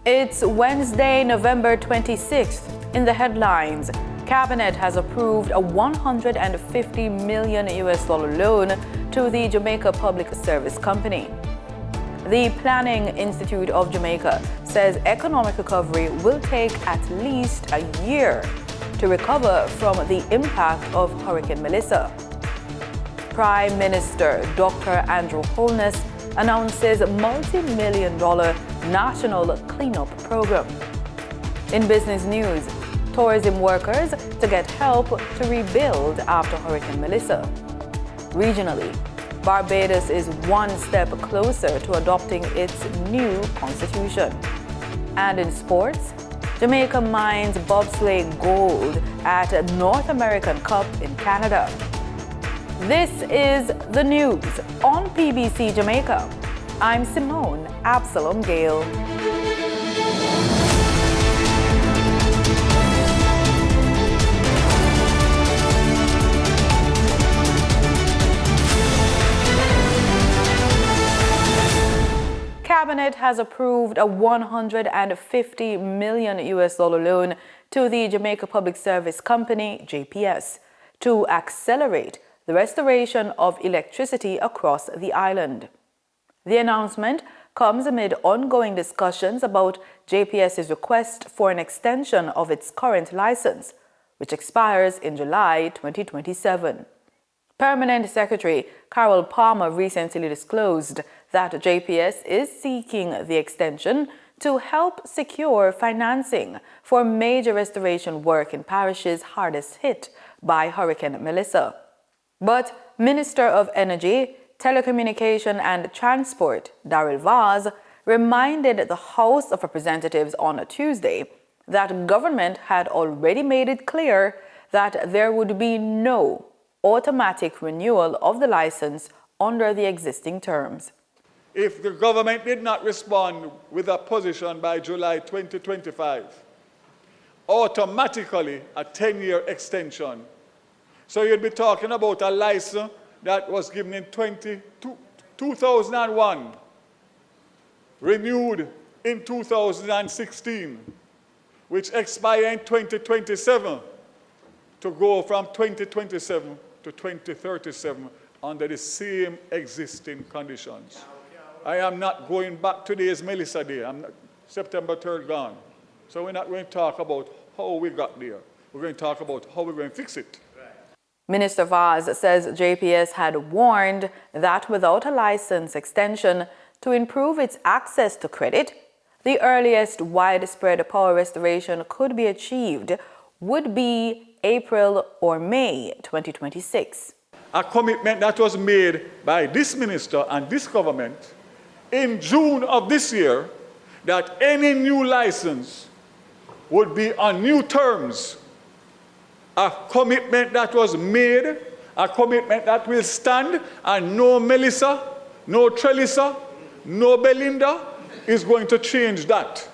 It's Wednesday, November 26th. In the headlines, Cabinet has approved a $150 million loan to the Jamaica Public Service Company. The Planning Institute of Jamaica says economic recovery will take at least a year to recover from the impact of Hurricane Melissa. Prime Minister Dr. Andrew Holness announces multi-million-dollar national cleanup program. In business news, tourism workers to get help to rebuild after Hurricane Melissa. Regionally, Barbados is one step closer to adopting its new constitution. And in sports, Jamaica mines bobsleigh gold at North American Cup in Canada. This is the news on PBC Jamaica. I'm Simone Absalom Gale. Cabinet has approved a $150 million loan to the Jamaica Public Service Company, JPS, to accelerate the restoration of electricity across the island. The announcement comes amid ongoing discussions about JPS's request for an extension of its current license, which expires in July 2027. Permanent Secretary Carol Palmer recently disclosed that JPS is seeking the extension to help secure financing for major restoration work in parishes hardest hit by Hurricane Melissa. But Minister of Energy, Telecommunication and Transport, Daryl Vaz, reminded the House of Representatives on Tuesday that government had already made it clear that there would be no automatic renewal of the license under the existing terms. If the government did not respond with a position by July 2025, automatically a 10-year extension. So you'd be talking about a license that was given in 2001, renewed in 2016, which expires in 2027, to go from 2027 to 2037 under the same existing conditions. I am not going back. Today is Melissa Day. September 3rd gone. So we're not going to talk about how we got there. We're going to talk about how we're going to fix it. Minister Vaz says JPS had warned that without a license extension to improve its access to credit, the earliest widespread power restoration could be achieved would be April or May 2026. A commitment that was made by this minister and this government in June of this year that any new license would be on new terms. A commitment that was made, a commitment that will stand, and no Melissa, no Trelissa, no Belinda is going to change that.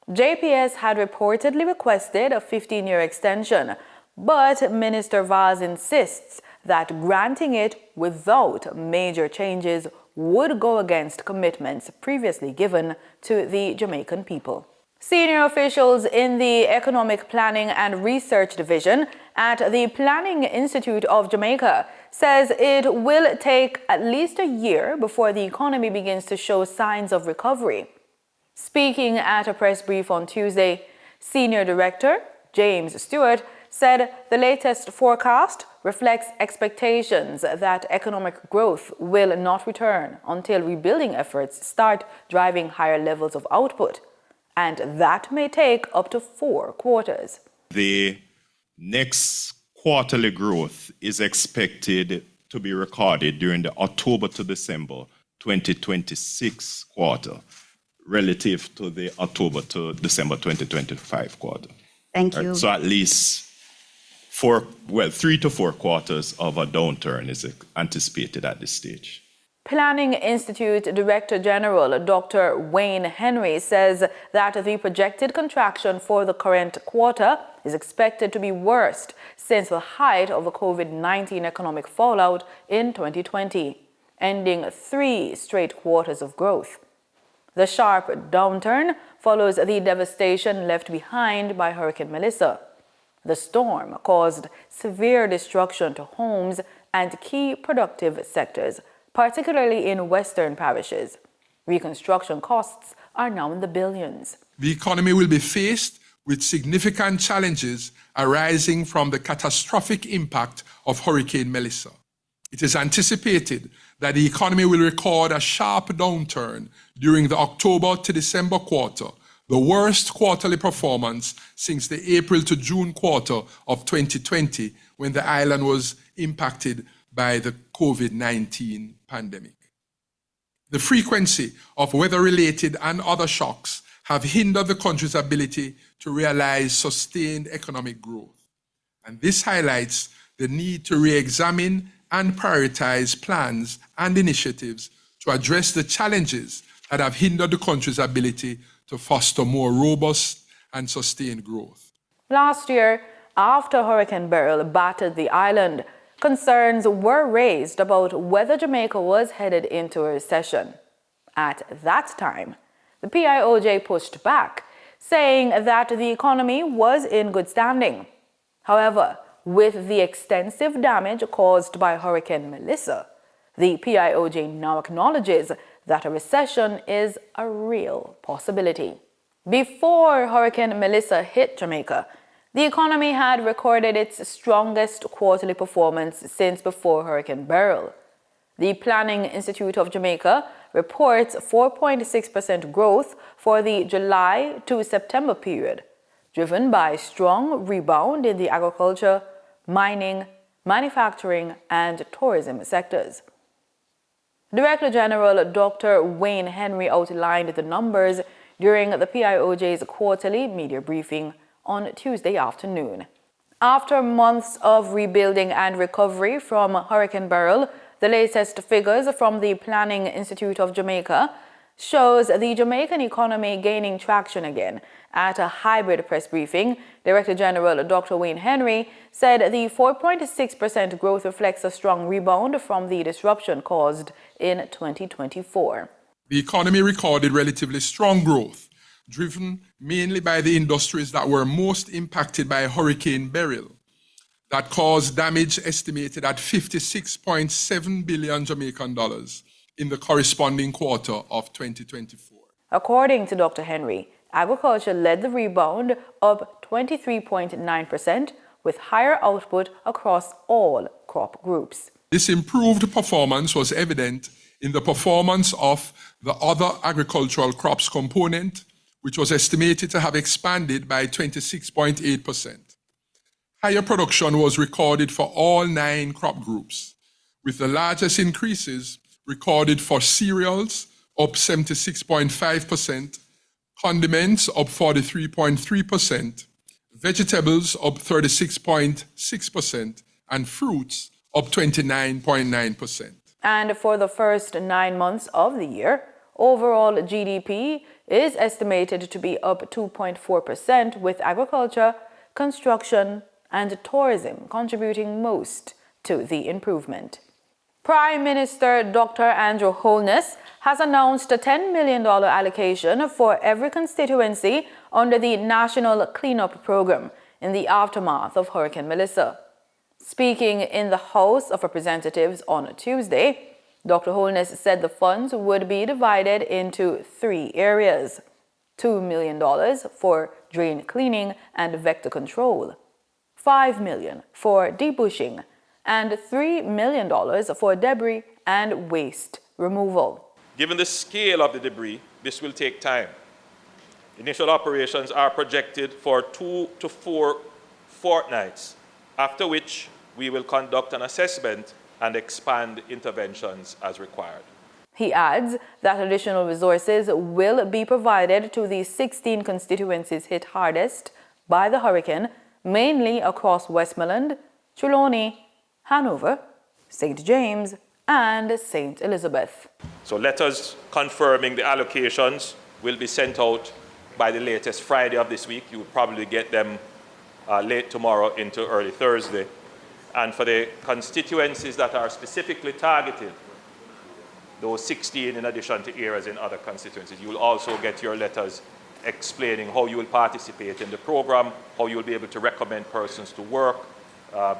JPS had reportedly requested a 15-year extension, but Minister Vaz insists that granting it without major changes would go against commitments previously given to the Jamaican people. Senior officials in the Economic Planning and Research Division at the Planning Institute of Jamaica says it will take at least a year before the economy begins to show signs of recovery. Speaking at a press brief on Tuesday, Senior Director James Stewart said the latest forecast reflects expectations that economic growth will not return until rebuilding efforts start driving higher levels of output, and that may take up to 4 quarters. The next quarterly growth is expected to be recorded during the October to December 2026 quarter, relative to the October to December 2025 quarter. Thank you. So at least 3 to 4 quarters of a downturn is anticipated at this stage. Planning Institute Director General Dr. Wayne Henry says that the projected contraction for the current quarter is expected to be worst since the height of the COVID-19 economic fallout in 2020, ending 3 straight quarters of growth. The sharp downturn follows the devastation left behind by Hurricane Melissa. The storm caused severe destruction to homes and key productive sectors, particularly in western parishes. Reconstruction costs are now in the billions. The economy will be faced with significant challenges arising from the catastrophic impact of Hurricane Melissa. It is anticipated that the economy will record a sharp downturn during the October to December quarter, the worst quarterly performance since the April to June quarter of 2020, when the island was impacted by the COVID-19 pandemic. The frequency of weather-related and other shocks have hindered the country's ability to realize sustained economic growth. And this highlights the need to re-examine and prioritize plans and initiatives to address the challenges that have hindered the country's ability to foster more robust and sustained growth. Last year, after Hurricane Beryl battered the island, concerns were raised about whether Jamaica was headed into a recession. At that time, the PIOJ pushed back, saying that the economy was in good standing. However, with the extensive damage caused by Hurricane Melissa, the PIOJ now acknowledges that a recession is a real possibility. Before Hurricane Melissa hit Jamaica, the economy had recorded its strongest quarterly performance since before Hurricane Beryl. The Planning Institute of Jamaica reports 4.6% growth for the July to September period, driven by strong rebound in the agriculture, mining, manufacturing, and tourism sectors. Director General Dr. Wayne Henry outlined the numbers during the PIOJ's quarterly media briefing on Tuesday afternoon. After months of rebuilding and recovery from Hurricane Beryl, the latest figures from the Planning Institute of Jamaica shows the Jamaican economy gaining traction again. At a hybrid press briefing, Director General Dr. Wayne Henry said the 4.6% growth reflects a strong rebound from the disruption caused in 2024. The economy recorded relatively strong growth, driven mainly by the industries that were most impacted by Hurricane Beryl, that caused damage estimated at 56.7 billion Jamaican dollars in the corresponding quarter of 2024. According to Dr. Henry, agriculture led the rebound, up 23.9%, with higher output across all crop groups. This improved performance was evident in the performance of the other agricultural crops component, which was estimated to have expanded by 26.8%. Higher production was recorded for all 9 crop groups, with the largest increases recorded for cereals, up 76.5%, condiments up 43.3%, vegetables up 36.6%, and fruits up 29.9%. And for the first 9 months of the year, overall GDP is estimated to be up 2.4%, with agriculture, construction, and tourism contributing most to the improvement. Prime Minister Dr. Andrew Holness has announced a $10 million allocation for every constituency under the National Cleanup Program in the aftermath of Hurricane Melissa. Speaking in the House of Representatives on Tuesday, Dr. Holness said the funds would be divided into 3 areas: $2 million for drain cleaning and vector control, $5 million for debushing, and $3 million for debris and waste removal. Given the scale of the debris, this will take time. Initial operations are projected for 2 to 4 fortnights, after which we will conduct an assessment and expand interventions as required. He adds that additional resources will be provided to the 16 constituencies hit hardest by the hurricane, mainly across Westmoreland, Trelawney, Hanover, St. James, and St. Elizabeth. So letters confirming the allocations will be sent out by the latest Friday of this week. You will probably get them late tomorrow into early Thursday. And for the constituencies that are specifically targeted, those 16 in addition to areas in other constituencies, you will also get your letters explaining how you will participate in the program, how you will be able to recommend persons to work,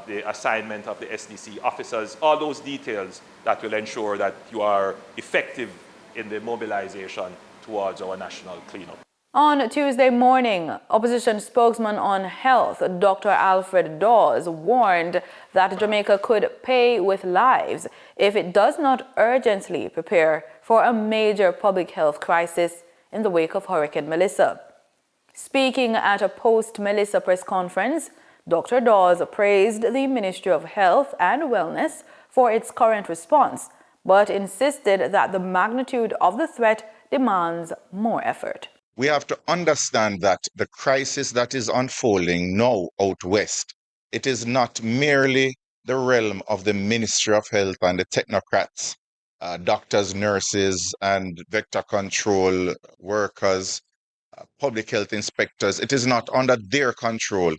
the assignment of the SDC officers, all those details that will ensure that you are effective in the mobilization towards our national cleanup. On Tuesday morning, opposition spokesman on health, Dr. Alfred Dawes, warned that Jamaica could pay with lives if it does not urgently prepare for a major public health crisis in the wake of Hurricane Melissa. Speaking at a post-Melissa press conference, Dr. Dawes praised the Ministry of Health and Wellness for its current response, but insisted that the magnitude of the threat demands more effort. We have to understand that the crisis that is unfolding now out west, it is not merely the realm of the Ministry of Health and the technocrats, doctors, nurses, and vector control workers, public health inspectors. It is not under their control.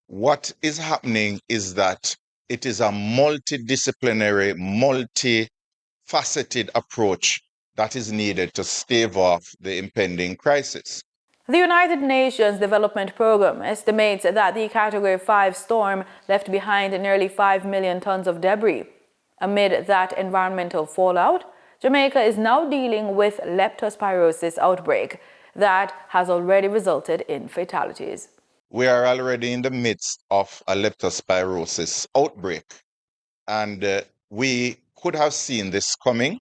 What is happening is that it is a multidisciplinary, multifaceted approach that is needed to stave off the impending crisis. The United Nations Development Programme estimates that the Category 5 storm left behind nearly 5 million tons of debris. Amid that environmental fallout, Jamaica is now dealing with leptospirosis outbreak that has already resulted in fatalities. We are already in the midst of a leptospirosis outbreak, and we could have seen this coming.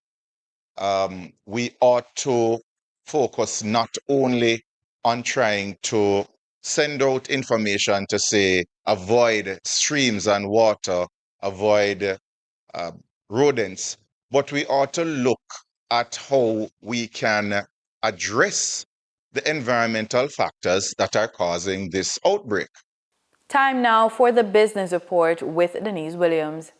We ought to focus not only on trying to send out information to say avoid streams and water, avoid rodents, but we ought to look at how we can address the environmental factors that are causing this outbreak. Time now for the business report with Denise Williams.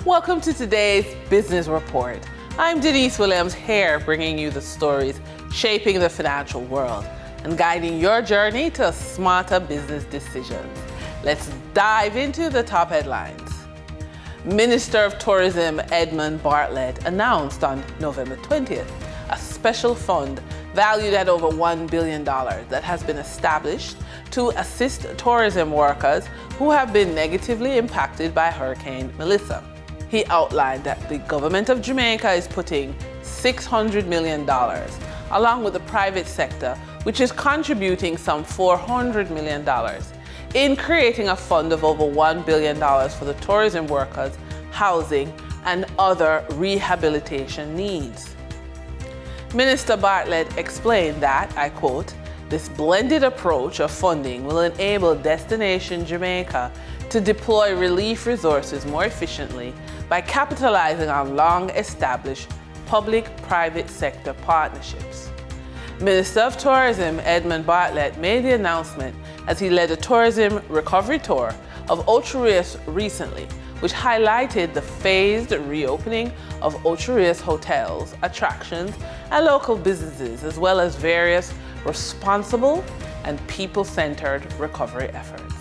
Welcome to today's Business Report. I'm Denise Williams here, bringing you the stories shaping the financial world and guiding your journey to smarter business decisions. Let's dive into the top headlines. Minister of Tourism Edmund Bartlett announced on November 20th a special fund valued at over $1 billion that has been established to assist tourism workers who have been negatively impacted by Hurricane Melissa. He outlined that the government of Jamaica is putting $600 million, along with the private sector, which is contributing some $400 million, in creating a fund of over $1 billion for the tourism workers, housing, and other rehabilitation needs. Minister Bartlett explained that, I quote, "This blended approach of funding will enable Destination Jamaica to deploy relief resources more efficiently by capitalizing on long-established public-private sector partnerships." Minister of Tourism Edmund Bartlett made the announcement as he led a tourism recovery tour of Ocho Rios recently, which highlighted the phased reopening of Ocho Rios hotels, attractions, and local businesses, as well as various responsible and people-centered recovery efforts.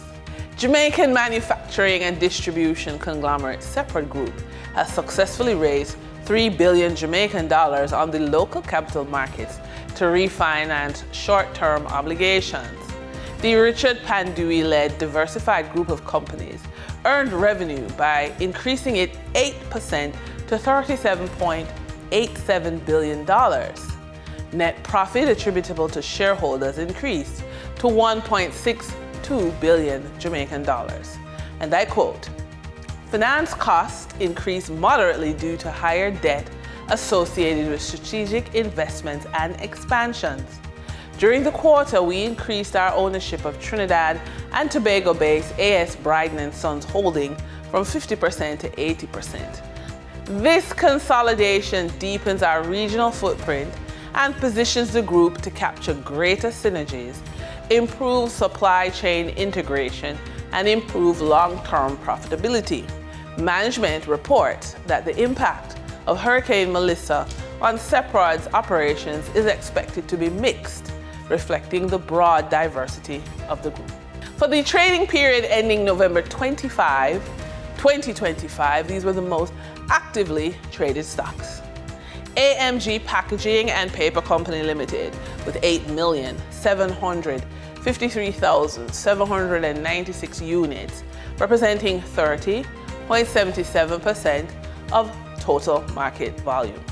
Jamaican manufacturing and distribution conglomerate Separate Group has successfully raised $3 billion Jamaican dollars on the local capital markets to refinance short-term obligations. The Richard Pandui-led diversified group of companies earned revenue by increasing it 8% to $37.87 billion. Net profit attributable to shareholders increased to $1.62 billion Jamaican dollars. And I quote, "Finance costs increased moderately due to higher debt associated with strategic investments and expansions. During the quarter, we increased our ownership of Trinidad and Tobago-based A.S. Bryden & Sons holding from 50% to 80%. This consolidation deepens our regional footprint and positions the group to capture greater synergies, improve supply chain integration, and improve long-term profitability." Management reports that the impact of Hurricane Melissa on Seprod's operations is expected to be mixed, reflecting the broad diversity of the group. For the trading period ending November 25, 2025, these were the most actively traded stocks. AMG Packaging and Paper Company Limited with 8,753,796 units, representing 30.77% of total market volume.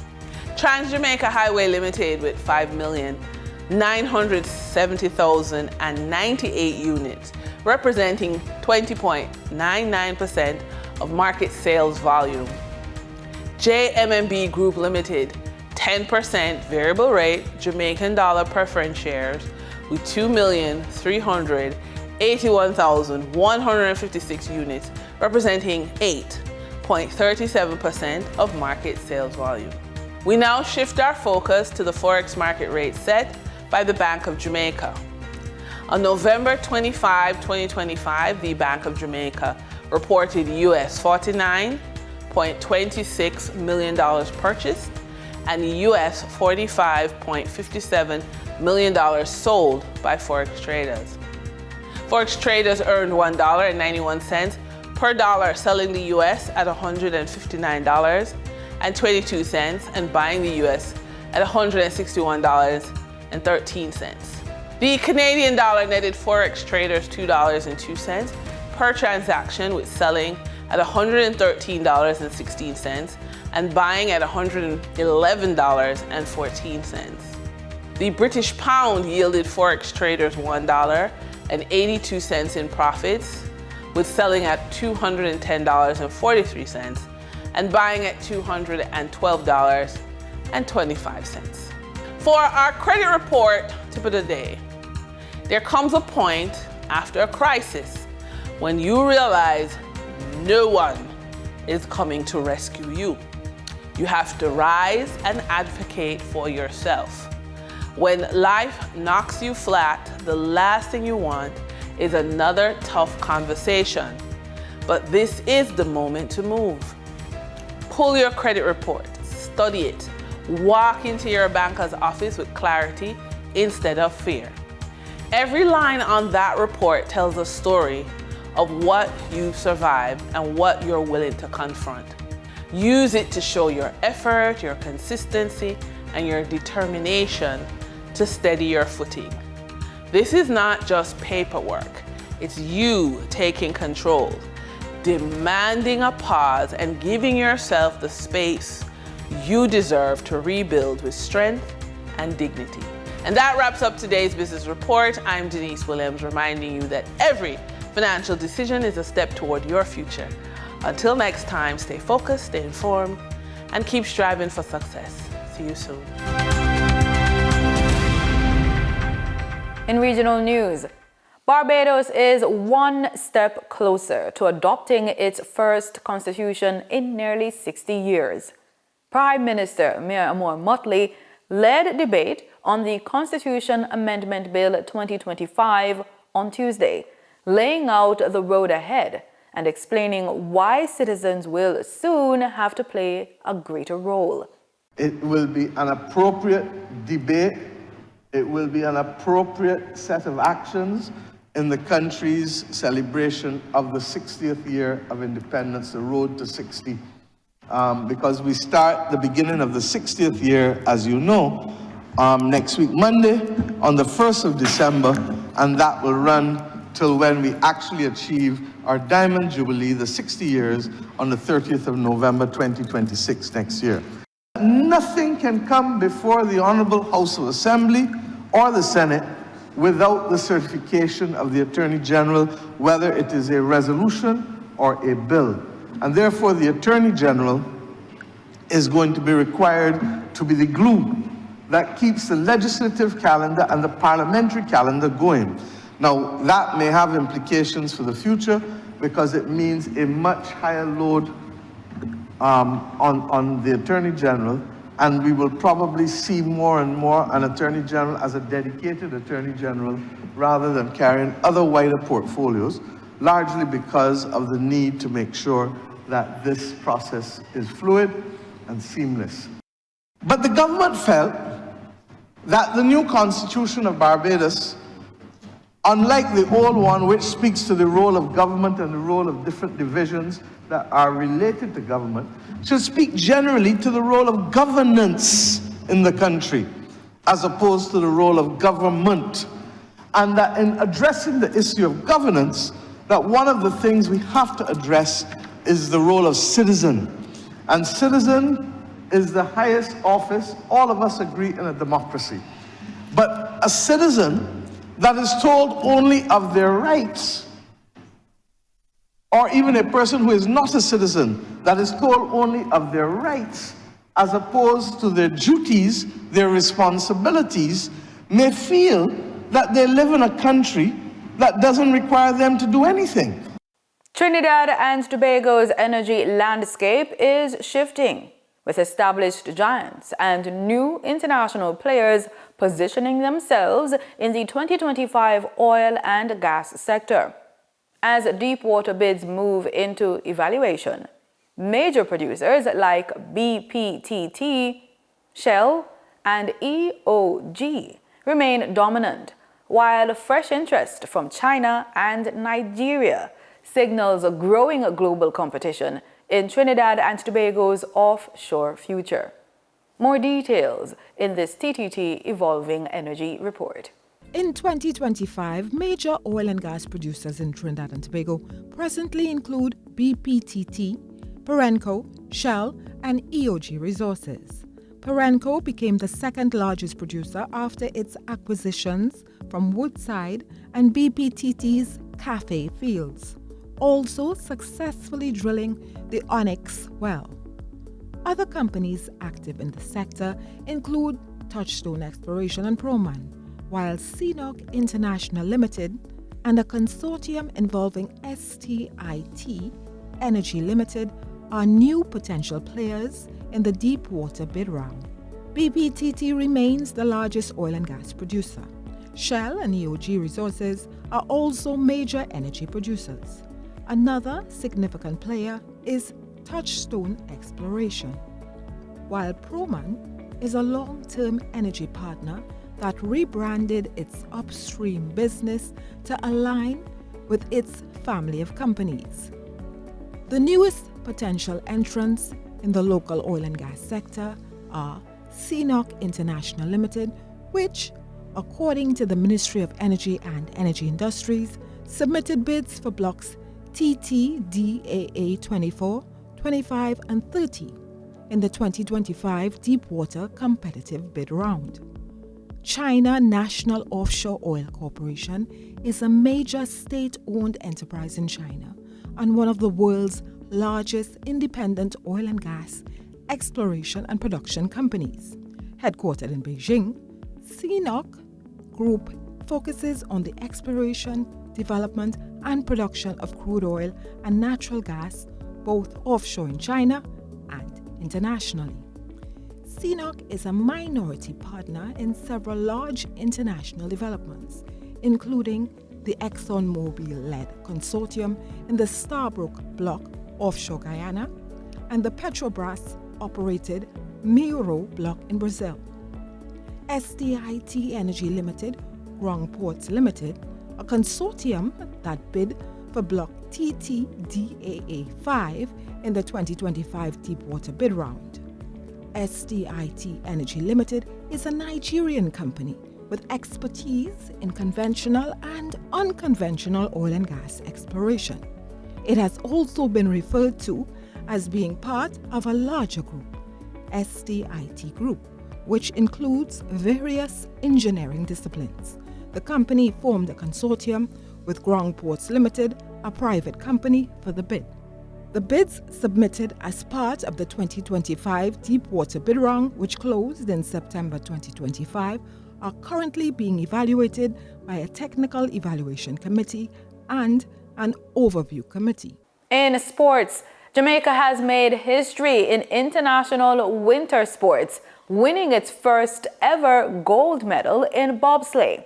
Jamaica Highway Limited with 5,970,098 units, representing 20.99% of market sales volume. JMMB Group Limited, 10% variable rate Jamaican dollar preference shares with 2,381,156 units, representing 8.37% of market sales volume. We now shift our focus to the Forex market rate set by the Bank of Jamaica. On November 25, 2025, the Bank of Jamaica reported US $49.26 million purchased and US $45.57 million sold by Forex traders. Forex traders earned $1.91 per dollar selling the US at $159.22 and buying the US at $161.13. The Canadian dollar netted Forex traders $2.02 per transaction, with selling at $113.16 and buying at $111.14. The British pound yielded Forex traders $1.82 in profits, with selling at $210.43 and buying at $212.25. For our credit report tip of the day, there comes a point after a crisis when you realize no one is coming to rescue you. You have to rise and advocate for yourself. When life knocks you flat, the last thing you want is another tough conversation. But this is the moment to move. Pull your credit report, study it, walk into your banker's office with clarity instead of fear. Every line on that report tells a story of what you survived and what you're willing to confront. Use it to show your effort, your consistency, and your determination to steady your footing. This is not just paperwork. It's you taking control, demanding a pause, and giving yourself the space you deserve to rebuild with strength and dignity. And that wraps up today's business report. I'm Denise Williams, reminding you that every financial decision is a step toward your future. Until next time, stay focused, stay informed, and keep striving for success. See you soon. In regional news, Barbados is one step closer to adopting its first constitution in nearly 60 years. Prime Minister Mayor Amor Motley led debate on the Constitution Amendment Bill 2025 on Tuesday, laying out the road ahead and explaining why citizens will soon have to play a greater role. It will be an appropriate debate. It will be an appropriate set of actions in the country's celebration of the 60th year of independence, the road to 60. Because we start the beginning of the 60th year, as you know, next week, Monday, on the 1st of December, and that will run till when we actually achieve our Diamond Jubilee, the 60 years, on the 30th of November 2026 next year. Nothing can come before the Honorable House of Assembly or the Senate without the certification of the Attorney General, whether it is a resolution or a bill. And therefore, the Attorney General is going to be required to be the glue that keeps the legislative calendar and the parliamentary calendar going. Now, that may have implications for the future because it means a much higher load on the Attorney General, and we will probably see more and more an Attorney General as a dedicated Attorney General rather than carrying other wider portfolios, largely because of the need to make sure that this process is fluid and seamless. But the government felt that the new Constitution of Barbados unlike the old one, which speaks to the role of government and the role of different divisions that are related to government, should speak generally to the role of governance in the country, as opposed to the role of government. And that in addressing the issue of governance, that one of the things we have to address is the role of citizen. And citizen is the highest office, all of us agree, in a democracy. But a citizen that is told only of their rights, or even a person who is not a citizen that is told only of their rights as opposed to their duties, their responsibilities, may feel that they live in a country that doesn't require them to do anything. Trinidad and Tobago's energy landscape is shifting, with established giants and new international players positioning themselves in the 2025 oil and gas sector. As deepwater bids move into evaluation, major producers like BPTT, Shell, and EOG remain dominant, while fresh interest from China and Nigeria signals a growing global competition in Trinidad and Tobago's offshore future. More details in this TTT Evolving Energy Report. In 2025, major oil and gas producers in Trinidad and Tobago presently include BPTT, Perenco, Shell, and EOG Resources. Perenco became the second largest producer after its acquisitions from Woodside and BPTT's Cafe fields, also successfully drilling the Onyx well. Other companies active in the sector include Touchstone Exploration and Proman, while CNOOC International Limited and a consortium involving STIT Energy Limited are new potential players in the deepwater bid round. BPTT remains the largest oil and gas producer. Shell and EOG Resources are also major energy producers. Another significant player is Touchstone Exploration, while Proman is a long-term energy partner that rebranded its upstream business to align with its family of companies. The newest potential entrants in the local oil and gas sector are CNOOC International Limited, which, according to the Ministry of Energy and Energy Industries, submitted bids for blocks TTDAA 24, 25, and 30 in the 2025 Deepwater Competitive Bid Round. China National Offshore Oil Corporation is a major state-owned enterprise in China and one of the world's largest independent oil and gas exploration and production companies. Headquartered in Beijing, CNOOC Group focuses on the exploration, development, and production of crude oil and natural gas, both offshore in China and internationally. CNOOC is a minority partner in several large international developments, including the ExxonMobil-led consortium in the Starbrook Block offshore Guyana and the Petrobras-operated Miro Block in Brazil. STIT Energy Limited, Grong Ports Limited, a consortium that bid for Block TTDAA-5 in the 2025 Deepwater Bid Round. STIT Energy Limited is a Nigerian company with expertise in conventional and unconventional oil and gas exploration. It has also been referred to as being part of a larger group, STIT Group, which includes various engineering disciplines. The company formed a consortium with Grong Ports Limited, a private company, for the bid. The bids submitted as part of the 2025 Deepwater Bid Round, which closed in September 2025, are currently being evaluated by a technical evaluation committee and an overview committee. In sports, Jamaica has made history in international winter sports, winning its first ever gold medal in bobsleigh.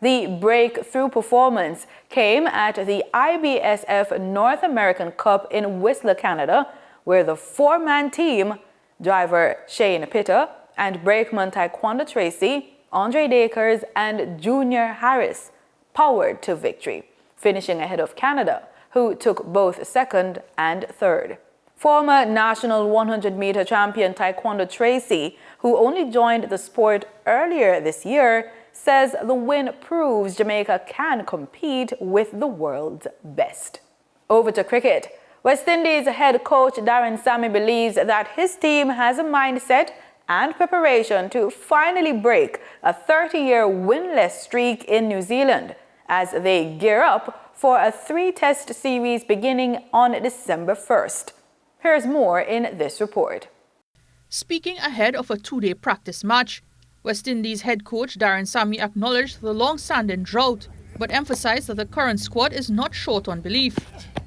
The breakthrough performance came at the IBSF North American Cup in Whistler, Canada, where the four-man team, driver Shane Pitta and brakeman Taekwondo Tracy, Andre Dakers, and Junior Harris, powered to victory, finishing ahead of Canada, who took both second and third. Former national 100-meter champion Taekwondo Tracy, who only joined the sport earlier this year, says the win proves Jamaica can compete with the world's best. Over to cricket. West Indies head coach Darren Sammy believes that his team has a mindset and preparation to finally break a 30-year winless streak in New Zealand as they gear up for a 3-test series beginning on December 1st. Here's more in this report. Speaking ahead of a 2-day practice match, West Indies head coach Darren Sammy acknowledged the long-standing drought, but emphasized that the current squad is not short on belief.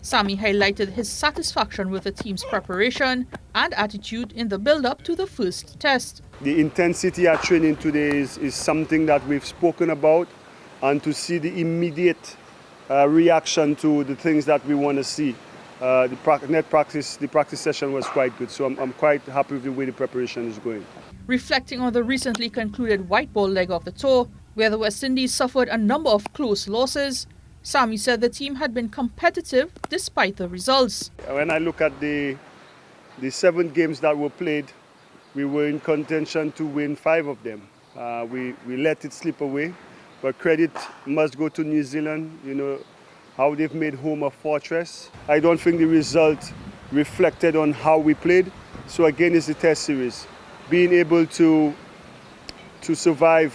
Sammy highlighted his satisfaction with the team's preparation and attitude in the build-up to the first test. The intensity at training today is something that we've spoken about, and to see the immediate reaction to the things that we want to see. The practice session was quite good, so I'm quite happy with the way the preparation is going. Reflecting on the recently concluded white ball leg of the tour, where the West Indies suffered a number of close losses, Sammy said the team had been competitive despite the results. When I look at the 7 games that were played, we were in contention to win 5 of them. We let it slip away, but credit must go to New Zealand, how they've made home a fortress. I don't think the result reflected on how we played. So again, it's the test series. Being able to survive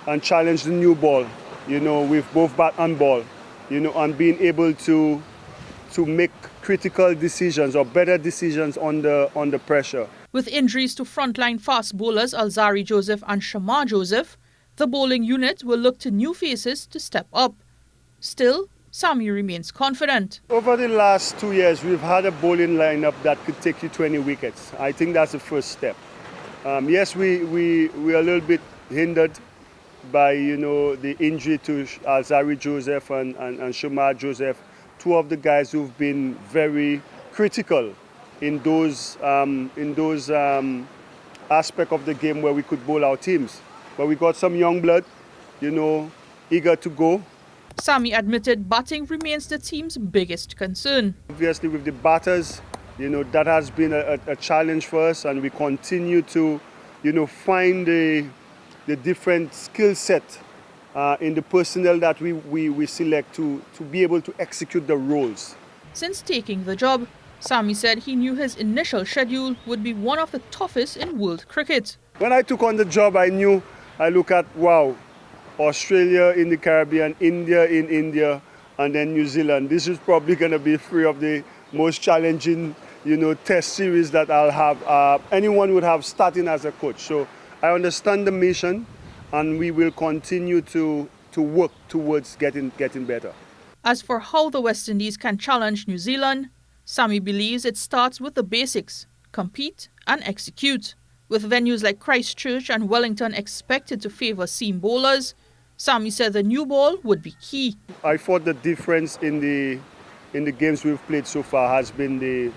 and challenge the new ball, with both bat and ball, and being able to make critical decisions or better decisions under pressure. With injuries to frontline fast bowlers Alzari Joseph and Shamar Joseph, the bowling unit will look to new faces to step up. Still, Sammy remains confident. Over the last 2 years, we've had a bowling lineup that could take you 20 wickets. I think that's the first step. Yes, we are a little bit hindered by the injury to Alzari Joseph and Shamar Joseph, 2 of the guys who've been very critical in those aspects of the game where we could bowl our teams. But we got some young blood, eager to go. Sammy admitted batting remains the team's biggest concern. Obviously, with the batters, that has been a challenge for us, and we continue to, find the different skill set in the personnel that we select to be able to execute the roles. Since taking the job, Sammy said he knew his initial schedule would be one of the toughest in world cricket. When I took on the job, I look at, Australia in the Caribbean, India in India, and then New Zealand. This is probably going to be 3 of the most challenging, test series that I'll have. Anyone would have starting as a coach. So I understand the mission, and we will continue to work towards getting better. As for how the West Indies can challenge New Zealand, Sammy believes it starts with the basics: compete and execute. With venues like Christchurch and Wellington expected to favour seam bowlers, Sammy said the new ball would be key. I thought the difference in the games we've played so far has been the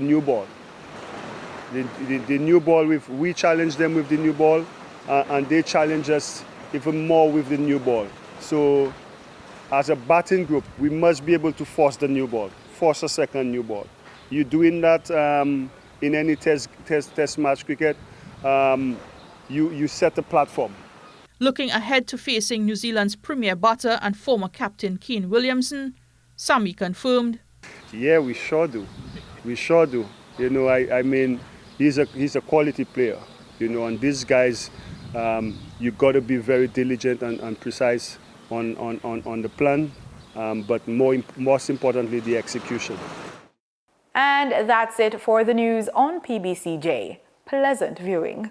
new ball. The new ball, we challenge them with the new ball, and they challenge us even more with the new ball. So as a batting group, we must be able to force the new ball, force a second new ball. You're doing that in any test match cricket, you set the platform. Looking ahead to facing New Zealand's premier batter and former captain Kane Williamson, Sammy confirmed. Yeah, we sure do. We sure do. I mean, he's a quality player. And these guys, you got to be very diligent and precise on the plan, but most importantly, the execution. And that's it for the news on PBCJ. Pleasant viewing.